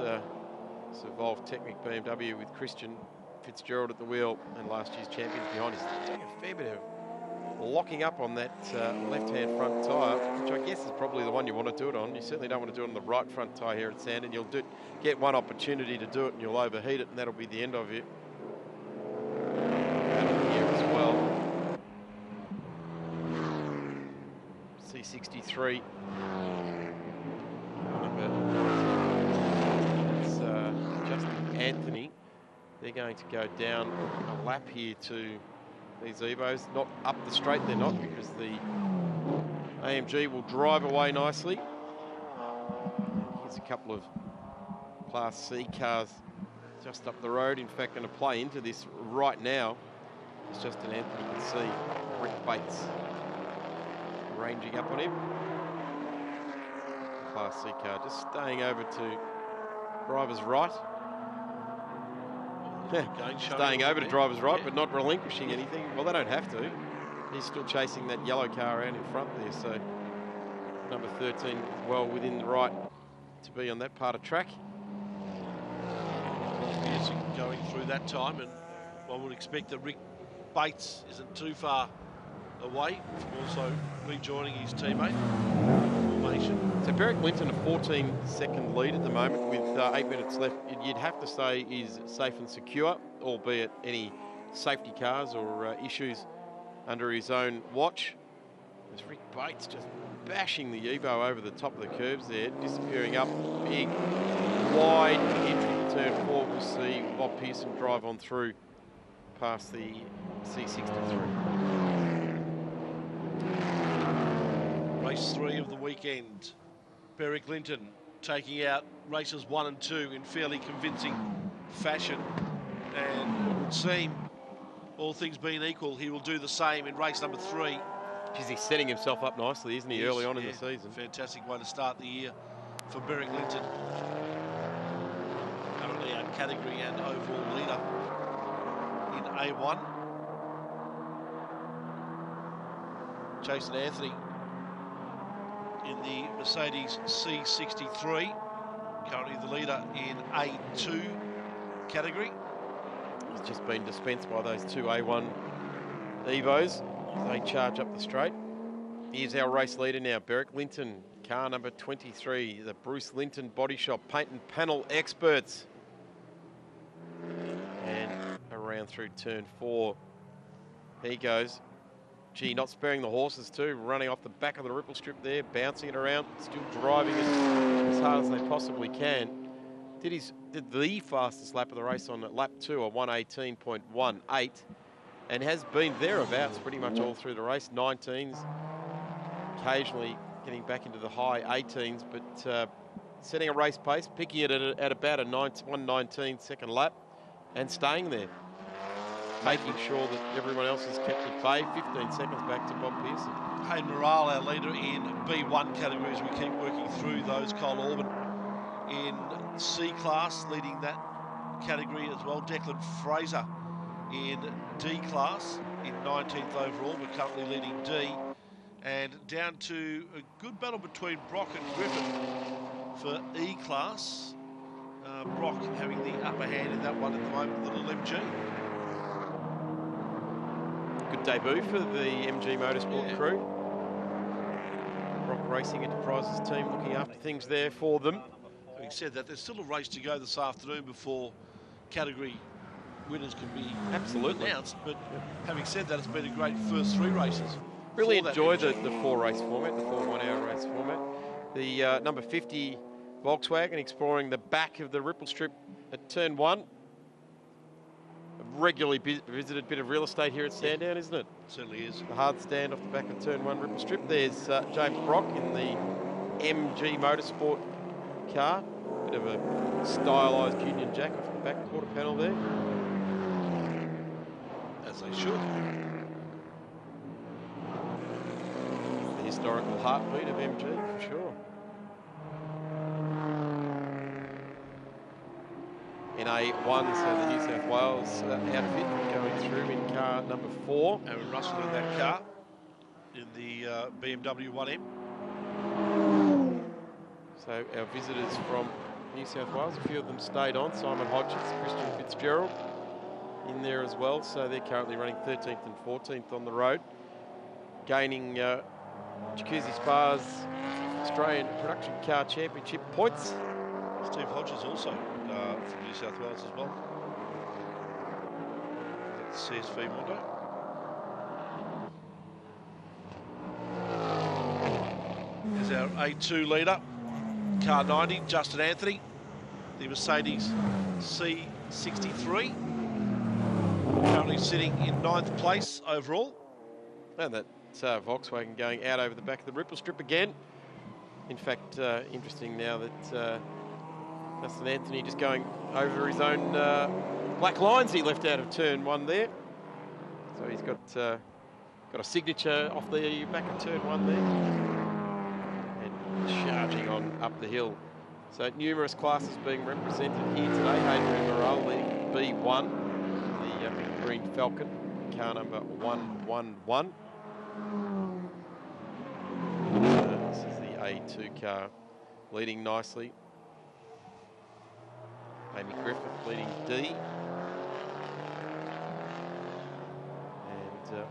it's Evolved Technic BMW with Christian Fitzgerald at the wheel and last year's champions behind us. Doing a fair bit of locking up on that left-hand front tyre, which I guess is probably the one you want to do it on. You certainly don't want to do it on the right front tyre here at Sandown. You'll get one opportunity to do it and you'll overheat it, and that'll be the end of you. And here as well. C63. It's Justin Anthony. They're going to go down a lap here to these Evos. Not up the straight, they're not, because the AMG will drive away nicely. Here's a couple of Class C cars just up the road. In fact, going to play into this right now. It's just an Anthony, you can see Rick Bates ranging up on him. Class C car just staying over to driver's right. Staying over to driver's right, but not relinquishing anything. Well, they don't have to. He's still chasing that yellow car around in front there, so number 13 well within the right to be on that part of track. Music going through that time, and one would expect that Rick Bates isn't too far away from also rejoining his teammate. So Beric Linton, a 14-second lead at the moment with 8 minutes left. You'd have to say is safe and secure, albeit any safety cars or issues under his own watch. There's Rick Bates just bashing the Evo over the top of the curves there, disappearing up, big, wide entry turn 4. We'll see Bob Pearson drive on through past the C63. Race 3 of the weekend. Beric Linton taking out races 1 and 2 in fairly convincing fashion, and it would seem, all things being equal, he will do the same in race number 3. Geez, he's setting himself up nicely, isn't he, early on in the season? Fantastic way to start the year for Beric Linton. Currently our category and overall leader in A1. Jason Anthony in the Mercedes C63, currently the leader in A2 category. He's just been dispensed by those two A1 Evos. They charge up the straight. Here's our race leader now, Beric Linton, car number 23, the Bruce Linton Body Shop Paint and Panel Experts. And around through turn 4, he goes. Gee, not sparing the horses too, running off the back of the ripple strip there, bouncing it around, still driving it as hard as they possibly can. Did the fastest lap of the race on lap 2, a 1:18.18, and has been thereabouts pretty much all through the race. 19s, occasionally getting back into the high 18s, but setting a race pace, picking it at about a 1:19 second lap, and staying there, making sure that everyone else is kept at bay. 15 seconds back to Bob Pearson. Hayden Morale, our leader in B1 category, as we keep working through those. Cole Orban in C class, leading that category as well. Declan Fraser in D class in 19th overall, but currently leading D. And down to a good battle between Brock and Griffin for E class. Brock having the upper hand in that one at the moment, the little MG. Good debut for the MG Motorsport crew. Brock Racing Enterprises team looking after things there for them. Having said that, there's still a race to go this afternoon before category winners can be announced. But having said that, it's been a great first 3 races. Really enjoy the 4-race format, the 4 one-hour race format. The number 50 Volkswagen exploring the back of the ripple strip at turn 1. Regularly visited bit of real estate here at Sandown, isn't it? Certainly is. The hard stand off the back of turn 1 ripple strip. There's James Brock in the MG Motorsport car. Bit of a stylised Union Jack off the back quarter panel there. As they should. The historical heartbeat of MG, for sure. In A1, so the New South Wales outfit going through in car number 4. Aaron Russell in that car in the BMW 1M. So our visitors from New South Wales, a few of them stayed on. Simon Hodges, Christian Fitzgerald in there as well. So they're currently running 13th and 14th on the road. Gaining Jacuzzi Spa's Australian Production Car Championship points. Steve Hodges also from New South Wales as well. That's CSV Mondo. There's our A2 leader, car 90, Justin Anthony, the Mercedes C63. currently sitting in 9th place overall. And that Volkswagen going out over the back of the ripple strip again. In fact, interesting now that Justin Anthony just going over his own black lines he left out of turn 1 there. So he's got a signature off the back of turn 1 there. And charging on up the hill. So numerous classes being represented here today. Hadrian Morale leading B1, the Green Falcon, car number 111. This is the A2 car leading nicely. Amy Griffith leading D. And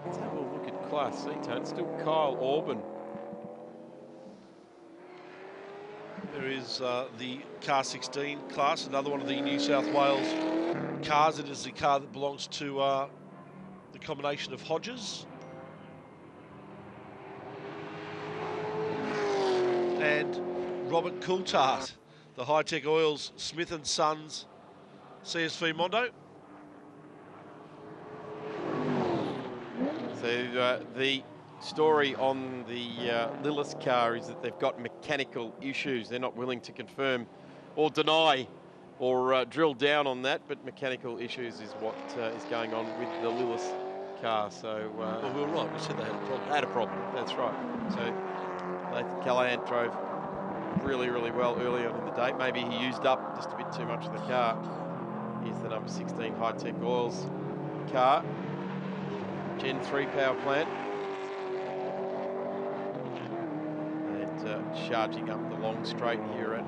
let's have a look at Class C, Tone. Still Kyle Orban. There is the Car 16 class, another one of the New South Wales cars. It is the car that belongs to the combination of Hodges and Robert Coulthard, the High-Tech Oils Smith & Sons CSV Mondo. So the story on the Lillis car is that they've got mechanical issues. They're not willing to confirm or deny or drill down on that, but mechanical issues is what is going on with the Lillis car. So well, we were right. We said they had a problem. Had a problem. That's right. So Nathan Callahan drove really, really well early on in the day. Maybe he used up just a bit too much of the car. Here's the number 16 High-Tech Oils car. Gen 3 power plant. And charging up the long straight here at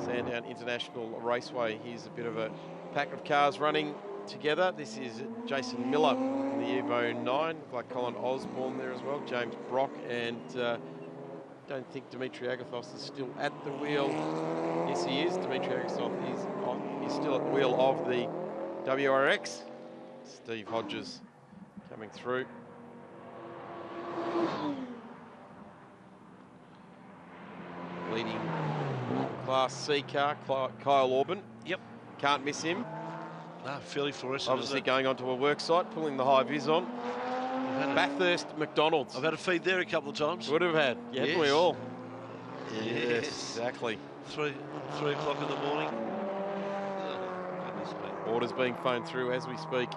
Sandown International Raceway. Here's a bit of a pack of cars running together. This is Jason Miller in the Evo 9, like Colin Osborne there as well, James Brock, and don't think Dimitri Agathos is still at the wheel. Yes, he is. Dimitri Agathos is still at the wheel of the WRX. Steve Hodges coming through. Leading Class C car, Kyle Orban. Yep. Can't miss him. No, fairly fluorescent. Obviously going onto a work site, pulling the high vis on. Bathurst McDonald's. I've had a feed there a couple of times. Would have had, yeah, yes. Haven't we all? Yes. Exactly. 3 o'clock in the morning. Oh, goodness me. Orders being phoned through as we speak.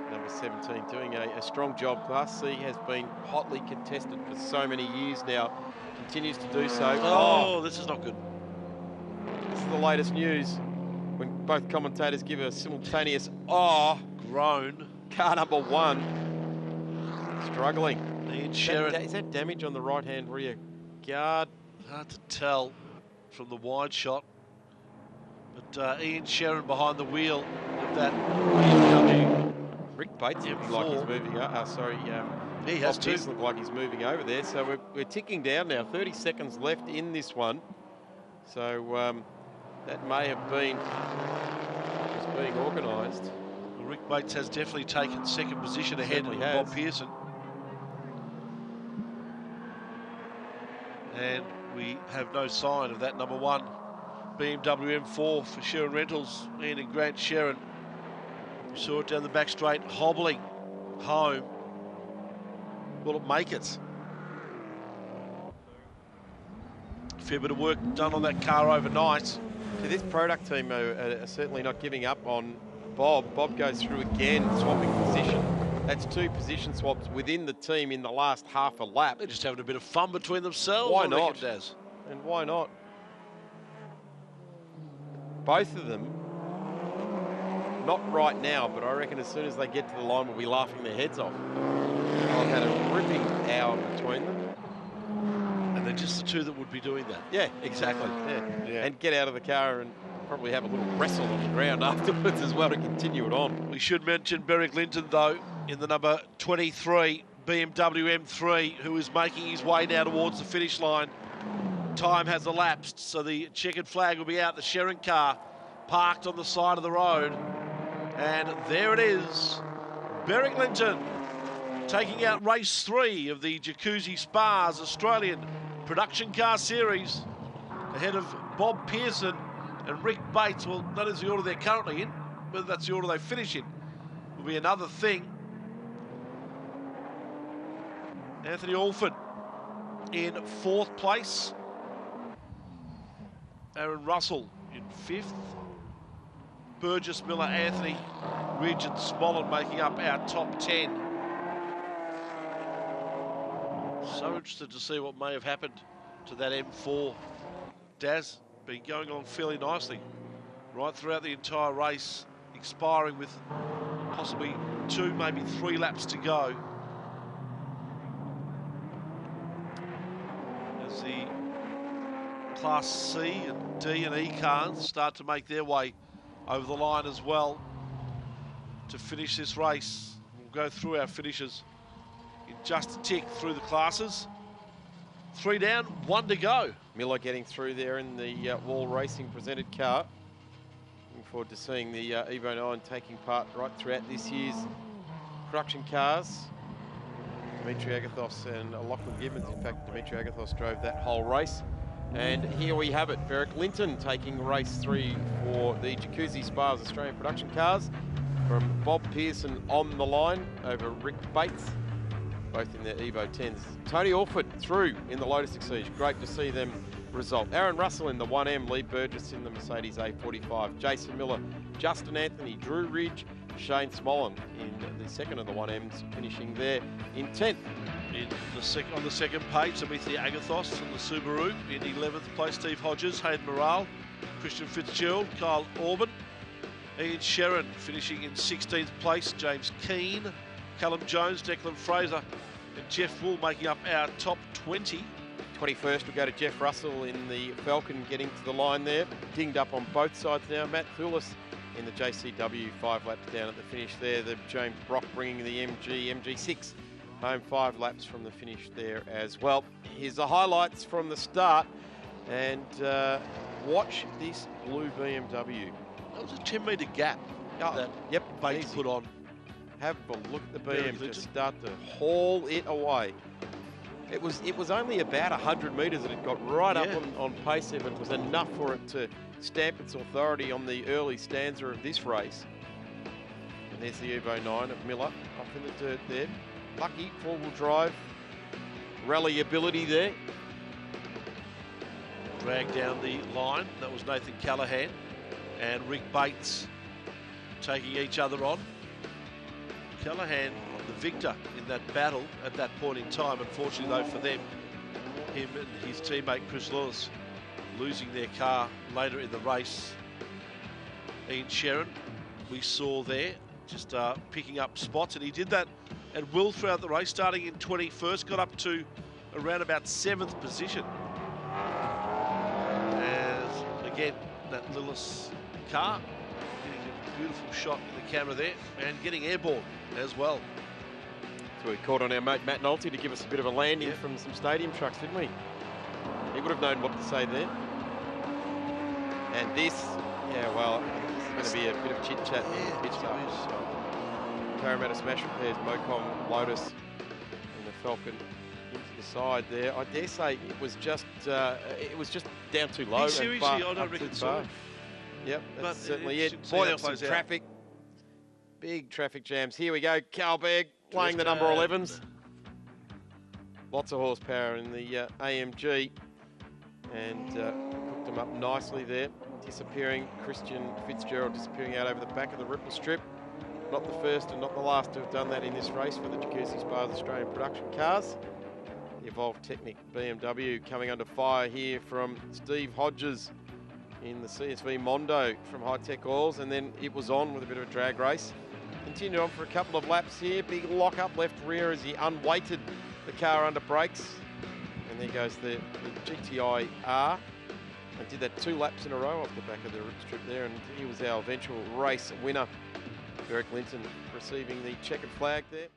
Number 17 doing a strong job. Class C has been hotly contested for so many years now. Continues to do so. Oh, this is not good. This is the latest news. When both commentators give a simultaneous groan. Car number 1 struggling. Ian Sherrin. Is that damage on the right-hand rear guard? Hard to tell from the wide shot. But Ian Sherrin behind the wheel of that BMW. Rick Bates looking like he's moving up. He has to. Look like he's moving over there. So we're ticking down now. 30 seconds left in this one. So that may have been was being organised. Well, Rick Bates has definitely taken second position ahead of Bob Pearson. And we have no sign of that number 1 BMW M4 for Sherrin Rentals. Ian and Grant Sherrin. You saw it down the back straight, hobbling home. Will it make it? A fair bit of work done on that car overnight. So this product team are certainly not giving up on Bob. Bob goes through again, swapping position. That's 2 position swaps within the team in the last half a lap. They're just having a bit of fun between themselves. Why not? And why not? Both of them, not right now, but I reckon as soon as they get to the line, we'll be laughing their heads off. I've had a ripping hour between them. And they're just the 2 that would be doing that. Yeah, exactly. Yeah. And get out of the car and probably have a little wrestle on the ground afterwards as well to continue it on. We should mention Beric Linton, though, in the number 23 BMW M3, who is making his way now towards the finish line. Time has elapsed, so the checkered flag will be out. The Sherrin car parked on the side of the road. And there it is. Beric Linton taking out race 3 of the Jacuzzi Spas Australian Production Car Series ahead of Bob Pearson and Rick Bates. Well, that is the order they're currently in. whether that's the order they finish in will be another thing. Anthony Alford in 4th place. Aaron Russell in 5th. Burgess, Miller, Anthony, Ridge and Smollen making up our top 10. So interested to see what may have happened to that M4. Daz been going on fairly nicely right throughout the entire race, expiring with possibly 2, maybe 3 laps to go. As the Class C and D and E cars start to make their way over the line as well to finish this race. We'll go through our finishes in just a tick through the classes. 3 down, 1 to go. Miller getting through there in the Wall Racing presented car. Looking forward to seeing the Evo 9 taking part right throughout this year's production cars. Dimitri Agathos and Lachlan Gibbons. In fact, Dimitri Agathos drove that whole race. And here we have it, Ferric Linton taking race 3 for the Jacuzzi Spas Australian production cars from Bob Pearson on the line over Rick Bates, both in their Evo 10s. Tony Alford through in the Lotus Exige. Great to see them result. Aaron Russell in the 1M, Lee Burgess in the Mercedes A45, Jason Miller, Justin Anthony, Drew Ridge, Shane Smollen in the 2nd of the 1Ms, finishing there in 10th. On the second page, Dimitri Agathos from the Subaru. In 11th place, Steve Hodges, Hayden Morale, Christian Fitzgerald, Kyle Orban, Ian Sherrin finishing in 16th place, James Keane, Callum Jones, Declan Fraser and Jeff Wool making up our top 20. 21st, we go to Jeff Russell in the Falcon getting to the line there. Dinged up on both sides now. Matt Thulis in the JCW, 5 laps down at the finish there. The James Brock bringing the MG6 home 5 laps from the finish there as well. Here's the highlights from the start, and watch this blue BMW. That was a 10-metre gap that Bates put on. Have a look at the BM just start to haul it away. It was only about 100 metres that it got right up on pace there, but it was enough for it to stamp its authority on the early stanza of this race. And there's the Evo 9 of Miller up in the dirt there. Lucky 4-wheel drive, rally ability there. Drag down the line. That was Nathan Callahan and Rick Bates taking each other on. Callahan, the victor in that battle at that point in time. Unfortunately, though, for them, him and his teammate Chris Lewis losing their car later in the race. Ian Sherrin, we saw there, just picking up spots, and he did that at will throughout the race, starting in 21st, got up to around about 7th position. As again, that Lewis car getting a beautiful shot in the camera there and getting airborne as well. So we called on our mate Matt Nolte to give us a bit of a landing from some stadium trucks, didn't we? He would have known what to say there. And this, well, this is going to be a bit of chit-chat in the pitch stop. Parramatta Smash Repairs, Mocom, Lotus, and the Falcon into the side there. I dare say it was just down too low. Seriously, I don't reckon so. Yep, that's certainly it. Boy, there's some traffic. Big traffic jams. Here we go, Carlberg playing the number 11s. Lots of horsepower in the AMG, and hooked them up nicely there. Disappearing, Christian Fitzgerald disappearing out over the back of the ripple strip. Not the first and not the last to have done that in this race for the Jacuzzi Spas Australian production cars. The Evolved Technic BMW coming under fire here from Steve Hodges in the CSV Mondo from High Tech Oils, and then it was on with a bit of a drag race. Continued on for a couple of laps here. Big lock up left rear as he unweighted the car under brakes. And there goes the GTI R. And did that 2 laps in a row off the back of the rip strip there, and he was our eventual race winner. Ferric Linton receiving the checkered flag there.